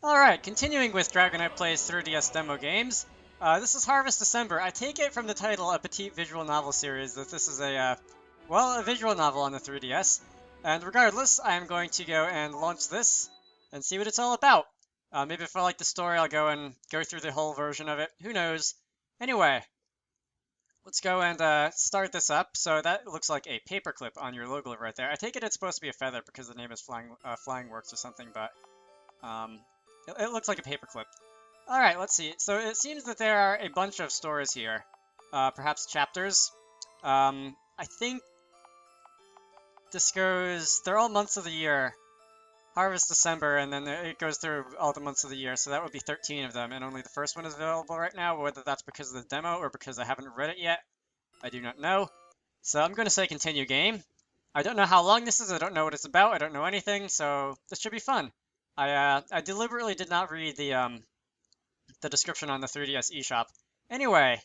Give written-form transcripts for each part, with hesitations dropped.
Alright, continuing with Dragonite Plays 3DS demo games. This is Harvest December. I take it from the title, a petite visual novel series, that this is a visual novel on the 3DS. And regardless, I am going to go and launch this and see what it's all about. Maybe if I like the story, I'll go and go through the whole version of it. Who knows? Anyway, let's go and start this up. So that looks like a paperclip on your logo right there. I take it it's supposed to be a feather because the name is Flying Works or something, but it looks like a paperclip. Alright, let's see. So it seems that there are a bunch of stories here. Perhaps chapters. I think this goes... They're all months of the year. Harvest December, and then it goes through all the months of the year, so that would be 13 of them, and only the first one is available right now. Whether that's because of the demo or because I haven't read it yet, I do not know. So I'm going to say continue game. I don't know how long this is, I don't know what it's about, I don't know anything, so this should be fun. I deliberately did not read the description on the 3DS eShop. Anyway,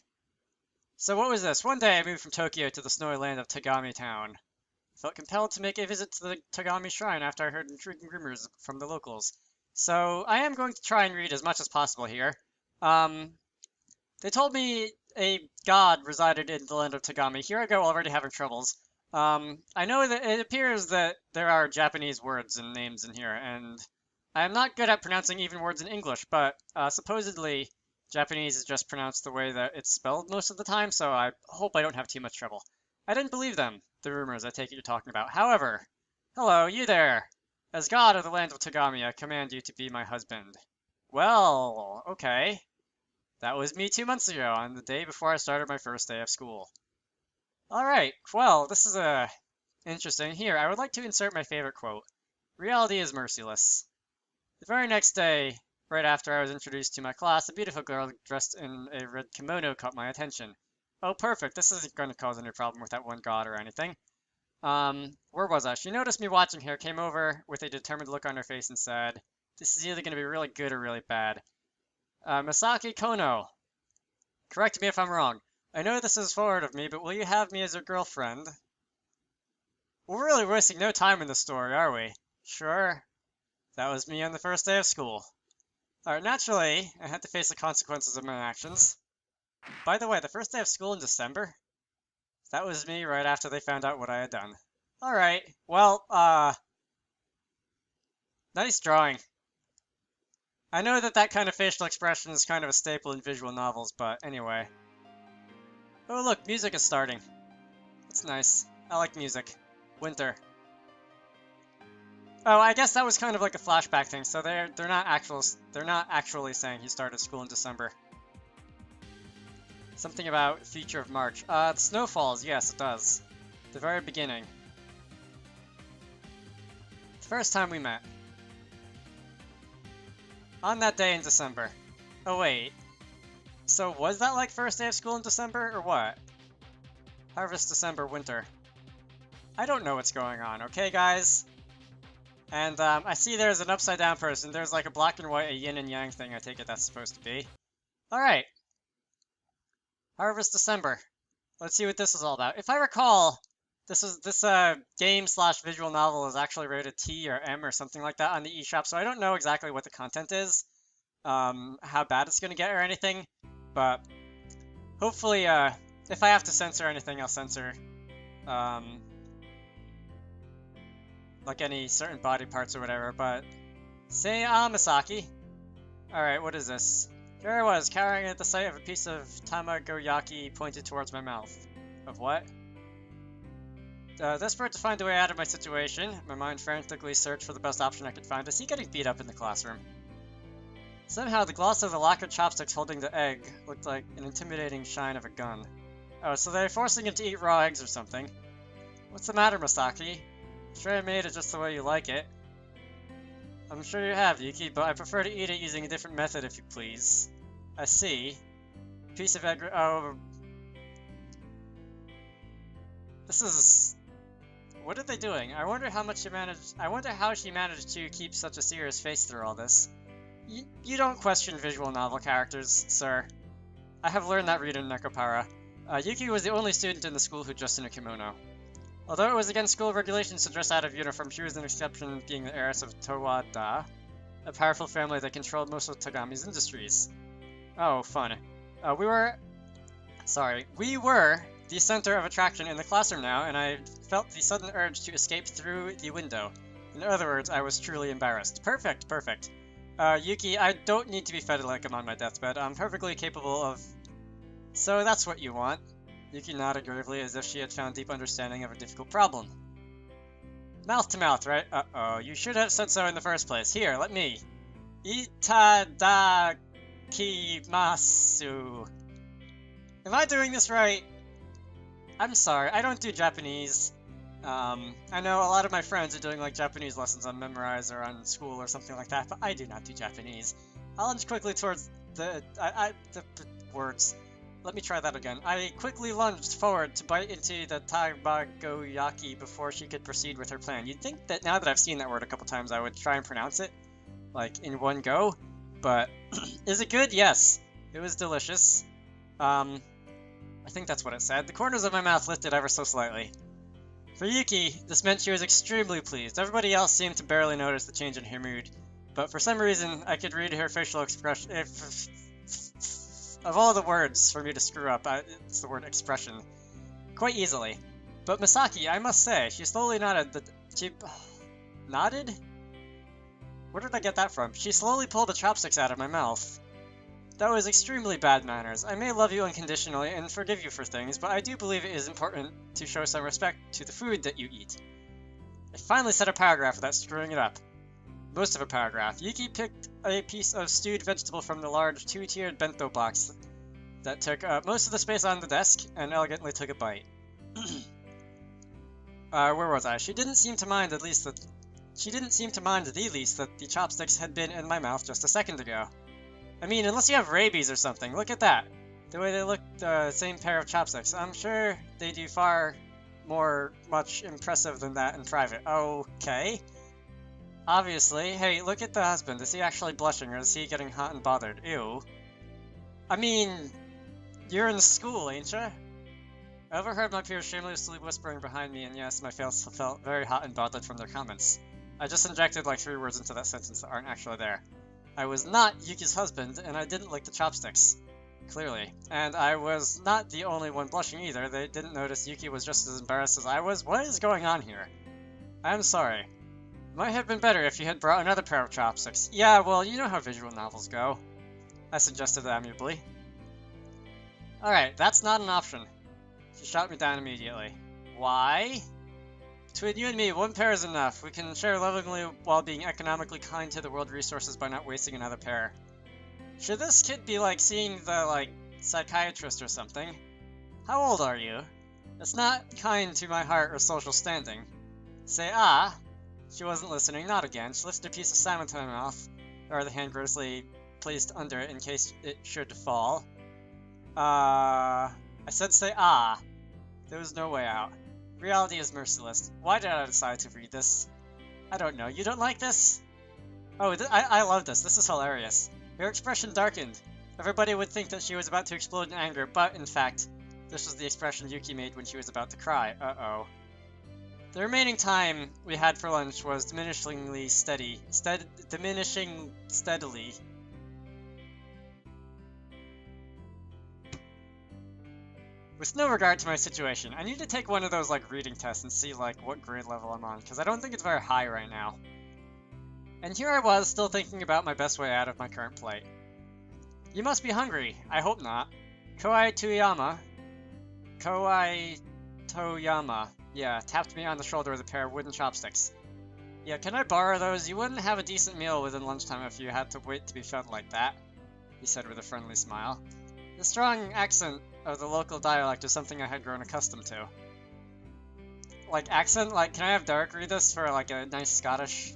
so what was this? One day I moved from Tokyo to the snowy land of Tagami Town. I felt compelled to make a visit to the Tagami Shrine after I heard intriguing rumors from the locals. So I am going to try and read as much as possible here. They told me a god resided in the land of Tagami. Here I go already having troubles. I know that it appears that there are Japanese words and names in here, and I'm not good at pronouncing even words in English, but supposedly Japanese is just pronounced the way that it's spelled most of the time, so I hope I don't have too much trouble. I didn't believe them, the rumors I take it you're talking about. However, hello, you there! As god of the land of Tagami, I command you to be my husband. Well, okay. That was me 2 months ago, on the day before I started my first day of school. Alright, well, this is interesting. Here, I would like to insert my favorite quote. Reality is merciless. The very next day, right after I was introduced to my class, a beautiful girl dressed in a red kimono caught my attention. Oh, perfect. This isn't going to cause any problem with that one god or anything. Where was I? She noticed me watching her, came over with a determined look on her face and said, "This is either going to be really good or really bad." Masaki Kono. Correct me if I'm wrong. I know this is forward of me, but will you have me as your girlfriend? We're really wasting no time in this story, are we? Sure. That was me on the first day of school. Alright, naturally, I had to face the consequences of my actions. By the way, the first day of school in December? That was me right after they found out what I had done. Alright, well, nice drawing. I know that kind of facial expression is kind of a staple in visual novels, but anyway. Oh look, music is starting. That's nice. I like music. Winter. Oh, I guess that was kind of like a flashback thing. So they're not actually saying he started school in December. Something about future of March. The snow falls. Yes, it does. The very beginning. The first time we met. On that day in December. Oh wait. So was that like first day of school in December or what? Harvest December winter. I don't know what's going on. Okay, guys. And I see there's an upside down person. There's like a black and white, a yin and yang thing. I take it that's supposed to be. Alright. Harvest December. Let's see what this is all about. If I recall, this game slash visual novel is actually rated T or M or something like that on the eShop, so I don't know exactly what the content is, how bad it's going to get or anything, but hopefully, if I have to censor anything, I'll censor, like any certain body parts or whatever, but say Masaki. Alright, what is this? Here I was, cowering at the sight of a piece of tamagoyaki pointed towards my mouth. Of what? Desperate to find a way out of my situation, my mind frantically searched for the best option I could find. Is he getting beat up in the classroom? Somehow the gloss of the lacquered chopsticks holding the egg looked like an intimidating shine of a gun. Oh, so they're forcing him to eat raw eggs or something. What's the matter, Masaki? Sure I made it just the way you like it. I'm sure you have, Yuki, but I prefer to eat it using a different method if you please. I see. Piece of egg... Oh... This is... What are they doing? I wonder how she managed to keep such a serious face through all this. You don't question visual novel characters, sir. I have learned that reading Nekopara. Yuki was the only student in the school who dressed in a kimono. Although it was against school regulations to dress out of uniform, she was an exception, being the heiress of Towada, a powerful family that controlled most of Tagami's industries. Oh, fun. We were the center of attraction in the classroom now, and I felt the sudden urge to escape through the window. In other words, I was truly embarrassed. Perfect, perfect. Yuki, I don't need to be fed like I'm on my deathbed. I'm perfectly capable of... So that's what you want. Yuki nodded gravely as if she had found deep understanding of a difficult problem. Mouth to mouth, right? Uh-oh, you should have said so in the first place. Here, let me. Itadakimasu. Am I doing this right? I'm sorry, I don't do Japanese. I know a lot of my friends are doing like Japanese lessons on Memrise or on school or something like that, but I do not do Japanese. I'll lunge quickly towards the words. Let me try that again. I quickly lunged forward to bite into the tabagoyaki before she could proceed with her plan. You'd think that now that I've seen that word a couple times, I would try and pronounce it, like, in one go, but is it good? Yes. It was delicious. I think that's what it said. The corners of my mouth lifted ever so slightly. For Yuki, this meant she was extremely pleased. Everybody else seemed to barely notice the change in her mood, but for some reason, I could read her facial expression. Of all the words for me to screw up, it's the word expression. Quite easily. But Misaki, I must say, she slowly nodded Nodded? Where did I get that from? She slowly pulled the chopsticks out of my mouth. That was extremely bad manners. I may love you unconditionally and forgive you for things, but I do believe it is important to show some respect to the food that you eat. I finally said a paragraph without screwing it up. Most of a paragraph. Yuki picked a piece of stewed vegetable from the large two-tiered bento box that took up most of the space on the desk and elegantly took a bite. Where was I? She didn't seem to mind the least that the chopsticks had been in my mouth just a second ago. I mean, unless you have rabies or something. Look at that. The way they look, same pair of chopsticks. I'm sure they do far much impressive than that in private. Okay. Obviously. Hey, look at the husband. Is he actually blushing or is he getting hot and bothered? Ew. I mean, you're in school, ain't ya? I overheard my peers shamelessly whispering behind me, and yes, my face felt very hot and bothered from their comments. I just injected like 3 words into that sentence that aren't actually there. I was not Yuki's husband, and I didn't lick the chopsticks. Clearly. And I was not the only one blushing either. They didn't notice Yuki was just as embarrassed as I was. What is going on here? I'm sorry. Might have been better if you had brought another pair of chopsticks. Yeah, well, you know how visual novels go. I suggested amiably. Alright, that's not an option. She shot me down immediately. Why? Between you and me, 1 pair is enough. We can share lovingly while being economically kind to the world resources by not wasting another pair. Should this kid be, like, seeing the, psychiatrist or something? How old are you? It's not kind to my heart or social standing. Say, ah. She wasn't listening, not again. She lifted a piece of salmon to my mouth, or the hand grossly placed under it in case it should fall. I said say ah. There was no way out. Reality is merciless. Why did I decide to read this? I don't know. You don't like this? Oh, I love this. This is hilarious. Her expression darkened. Everybody would think that she was about to explode in anger, but in fact, this was the expression Yuki made when she was about to cry. Uh-oh. The remaining time we had for lunch was diminishing steadily. With no regard to my situation, I need to take one of those, reading tests and see, what grade level I'm on, because I don't think it's very high right now. And here I was, still thinking about my best way out of my current plight. You must be hungry. I hope not. Koai Toyama, yeah, tapped me on the shoulder with a pair of wooden chopsticks. Yeah, can I borrow those? You wouldn't have a decent meal within lunchtime if you had to wait to be fed like that, he said with a friendly smile. The strong accent of the local dialect is something I had grown accustomed to. Accent? Can I have Derek read this for, a nice Scottish,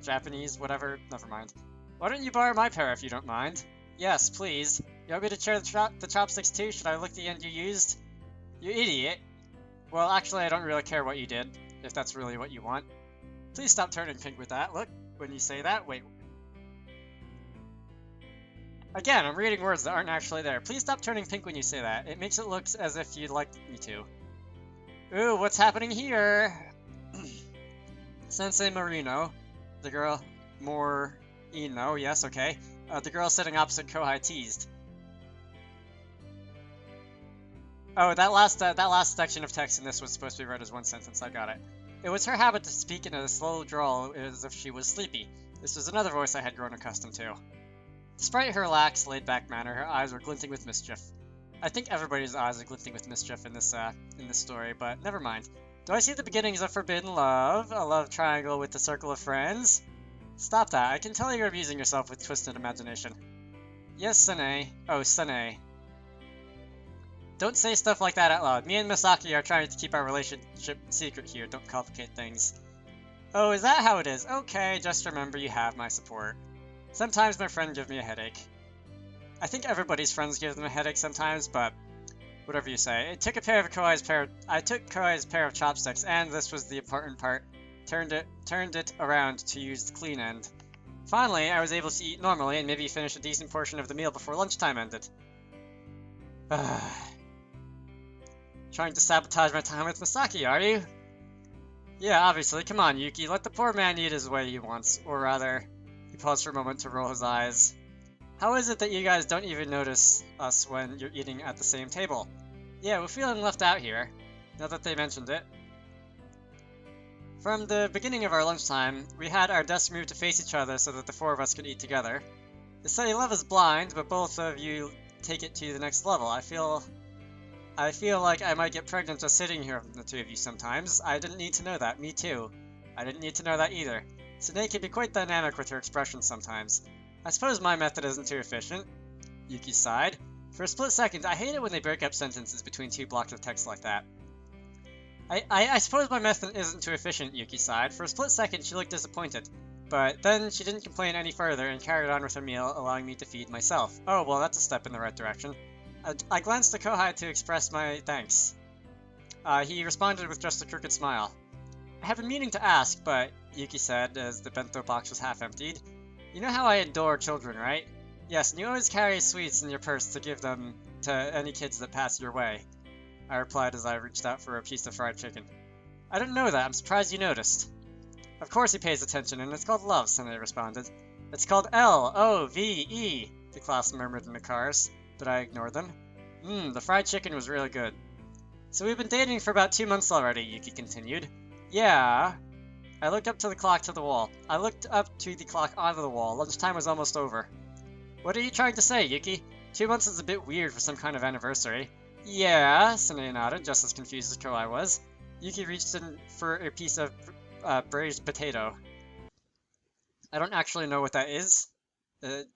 Japanese, whatever? Never mind. Why don't you borrow my pair if you don't mind? Yes, please. You want me to share the chopsticks too? Should I lick the end you used? You idiot. Well, actually, I don't really care what you did, if that's really what you want. Please stop turning pink with that. Look, when you say that, wait. Again, I'm reading words that aren't actually there. Please stop turning pink when you say that. It makes it look as if you'd like me to. Ooh, what's happening here? Sensei Marino, the girl No, yes, okay. The girl sitting opposite Kohai teased. Oh, that last section of text in this was supposed to be read as one sentence. I got it. It was her habit to speak in a slow drawl as if she was sleepy. This was another voice I had grown accustomed to. Despite her lax, laid-back manner, her eyes were glinting with mischief. I think everybody's eyes are glinting with mischief in this story, but never mind. Do I see the beginnings of forbidden love? A love triangle with the circle of friends? Stop that. I can tell you're abusing yourself with twisted imagination. Yes, Sane. Oh, Sane. Don't say stuff like that out loud. Me and Misaki are trying to keep our relationship secret here. Don't complicate things. Oh, is that how it is? Okay, just remember you have my support. Sometimes my friend gives me a headache. I think everybody's friends give them a headache sometimes, but whatever you say. I took Kohai's pair of chopsticks, and this was the important part. Turned it around to use the clean end. Finally, I was able to eat normally and maybe finish a decent portion of the meal before lunchtime ended. Trying to sabotage my time with Misaki, are you? Yeah, obviously. Come on, Yuki. Let the poor man eat his way he wants. Or rather, he paused for a moment to roll his eyes. How is it that you guys don't even notice us when you're eating at the same table? Yeah, we're feeling left out here, now that they mentioned it. From the beginning of our lunchtime, we had our desks moved to face each other so that the four of us could eat together. They say love is blind, but both of you take it to the next level. I feel like I might get pregnant just sitting here with the two of you sometimes. I didn't need to know that. Me too. I didn't need to know that either. Sine can be quite dynamic with her expressions sometimes. I suppose my method isn't too efficient. Yuki sighed. For a split second, I hate it when they break up sentences between two blocks of text like that. I suppose my method isn't too efficient, Yuki sighed. For a split second, she looked disappointed. But then she didn't complain any further and carried on with her meal, allowing me to feed myself. Oh, well, that's a step in the right direction. I glanced at Kohai to express my thanks. He responded with just a crooked smile. I have been meaning to ask, but, Yuki said as the bento box was half emptied. You know how I adore children, right? Yes, and you always carry sweets in your purse to give them to any kids that pass your way. I replied as I reached out for a piece of fried chicken. I didn't know that. I'm surprised you noticed. Of course he pays attention, and it's called love, Sene responded. It's called L-O-V-E, the class murmured in the cars, but I ignored them. The fried chicken was really good. So we've been dating for about 2 months already, Yuki continued. Yeah. I looked up to the clock to the wall. I looked up to the clock on the wall. Lunchtime was almost over. What are you trying to say, Yuki? 2 months is a bit weird for some kind of anniversary. Yeah, Sene nodded, just as confused as Kohai was. Yuki reached in for a piece of braised potato. I don't actually know what that is.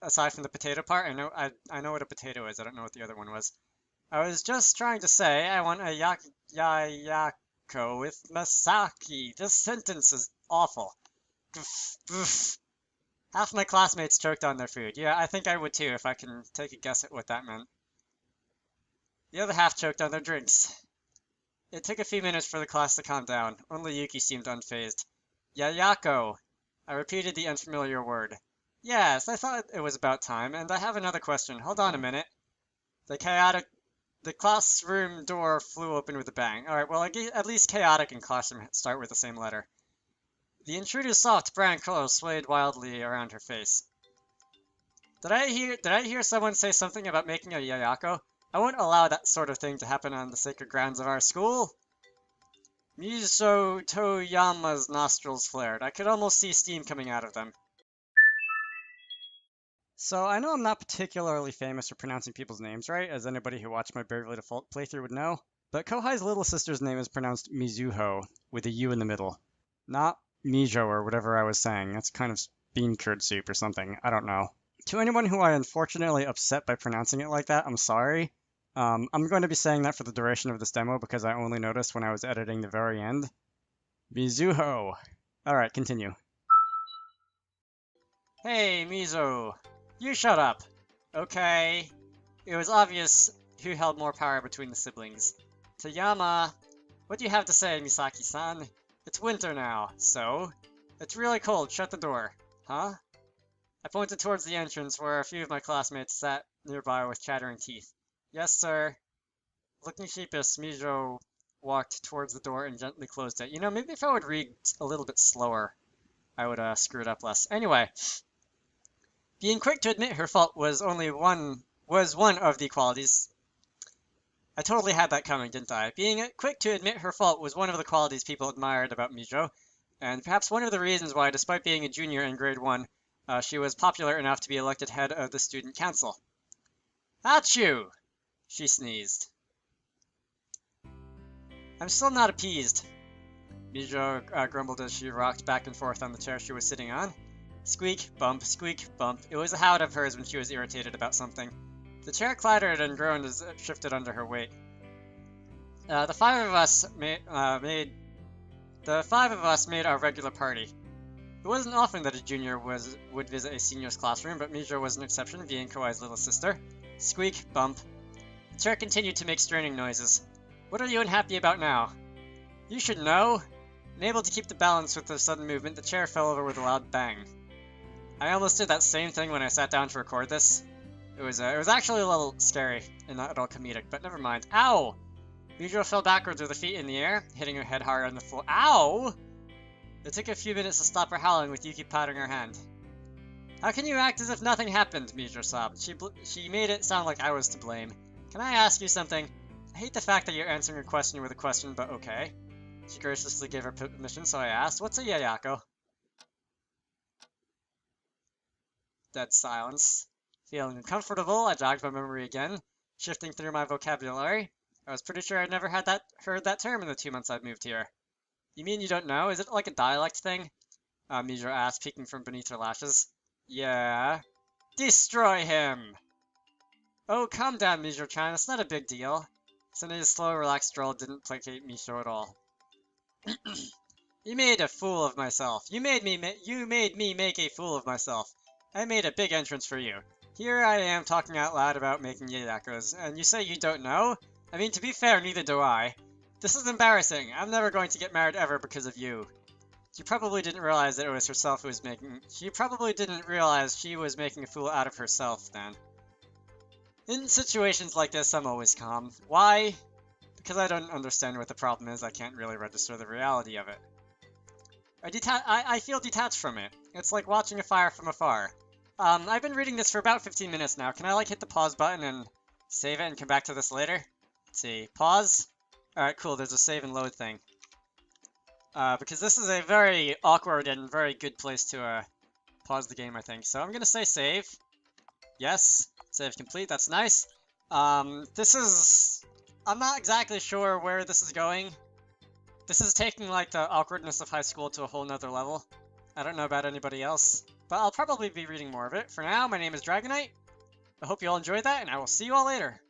Aside from the potato part, I know what a potato is. I don't know what the other one was. I was just trying to say I want a yako with Masaki. This sentence is awful. Half my classmates choked on their food. Yeah, I think I would too if I can take a guess at what that meant. The other half choked on their drinks. It took a few minutes for the class to calm down. Only Yuki seemed unfazed. Yayako. I repeated the unfamiliar word. Yes, I thought it was about time, and I have another question. Hold on a minute. The classroom door flew open with a bang. Alright, well, at least chaotic and classroom start with the same letter. The intruder's soft brown curls swayed wildly around her face. Did I hear someone say something about making a yayako? I won't allow that sort of thing to happen on the sacred grounds of our school. Miso Toyama's nostrils flared. I could almost see steam coming out of them. So, I know I'm not particularly famous for pronouncing people's names right, as anybody who watched my Bravely Default playthrough would know, but Kohai's little sister's name is pronounced Mizuho, with a U in the middle. Not Mijo or whatever I was saying. That's kind of bean curd soup or something. I don't know. To anyone who I unfortunately upset by pronouncing it like that, I'm sorry. I'm going to be saying that for the duration of this demo because I only noticed when I was editing the very end. Mizuho. Alright, continue. Hey, Mizo. You shut up. Okay. It was obvious who held more power between the siblings. Toyama, what do you have to say, Misaki-san? It's winter now, so? It's really cold, shut the door. Huh? I pointed towards the entrance where a few of my classmates sat nearby with chattering teeth. Yes, sir. Looking sheepish, Mijo walked towards the door and gently closed it. You know, maybe if I would read a little bit slower, I would screw it up less. Anyway, Being quick to admit her fault was one of the qualities. I totally had that coming, didn't I? Being quick to admit her fault was one of the qualities people admired about Mijo, and perhaps one of the reasons why, despite being a junior in grade 1, she was popular enough to be elected head of the student council. Achoo! She sneezed. I'm still not appeased, Mijo grumbled as she rocked back and forth on the chair she was sitting on. Squeak, bump, squeak, bump. It was a habit of hers when she was irritated about something. The chair clattered and groaned as it shifted under her weight. The five of us made our regular party. It wasn't often that a junior would visit a senior's classroom, but Mijo was an exception, being Kawai's little sister. Squeak, bump. The chair continued to make straining noises. What are you unhappy about now? You should know. Unable to keep the balance with the sudden movement, the chair fell over with a loud bang. I almost did that same thing when I sat down to record this. It was actually a little scary and not at all comedic, but never mind. Ow! Mijo fell backwards with her feet in the air, hitting her head hard on the floor. Ow! It took a few minutes to stop her howling with Yuki patting her hand. How can you act as if nothing happened? Mijo sobbed. She made it sound like I was to blame. Can I ask you something? I hate the fact that you're answering a question with a question, but okay. She graciously gave her permission, so I asked, what's a yayako? Dead silence. Feeling uncomfortable, I jogged my memory again, shifting through my vocabulary. I was pretty sure I'd never heard that term in the 2 months I'd moved here. You mean you don't know? Is it like a dialect thing? Mijo asked, peeking from beneath her lashes. Yeah. Destroy him! Oh, calm down, Mijo-chan. It's not a big deal. Sunny's slow, relaxed drawl didn't placate Mijo at all. You made a fool of myself. You made me make a fool of myself. I made a big entrance for you. Here I am talking out loud about making yayakos, and you say you don't know? I mean, to be fair, neither do I. This is embarrassing. I'm never going to get married ever because of you. She probably didn't realize that it was herself who was making... She probably didn't realize she was making a fool out of herself then. In situations like this, I'm always calm. Why? Because I don't understand what the problem is. I can't really register the reality of it. I feel detached from it. It's like watching a fire from afar. I've been reading this for about 15 minutes now. Can I, like, hit the pause button and save it and come back to this later? Let's see. Pause. Alright, cool. There's a save and load thing. Because this is a very awkward and very good place to, pause the game, I think. So I'm gonna say save. Yes. Save complete. That's nice. I'm not exactly sure where this is going. This is taking, like, the awkwardness of high school to a whole nother level. I don't know about anybody else, but I'll probably be reading more of it. For now, my name is Dragonite. I hope you all enjoyed that, and I will see you all later.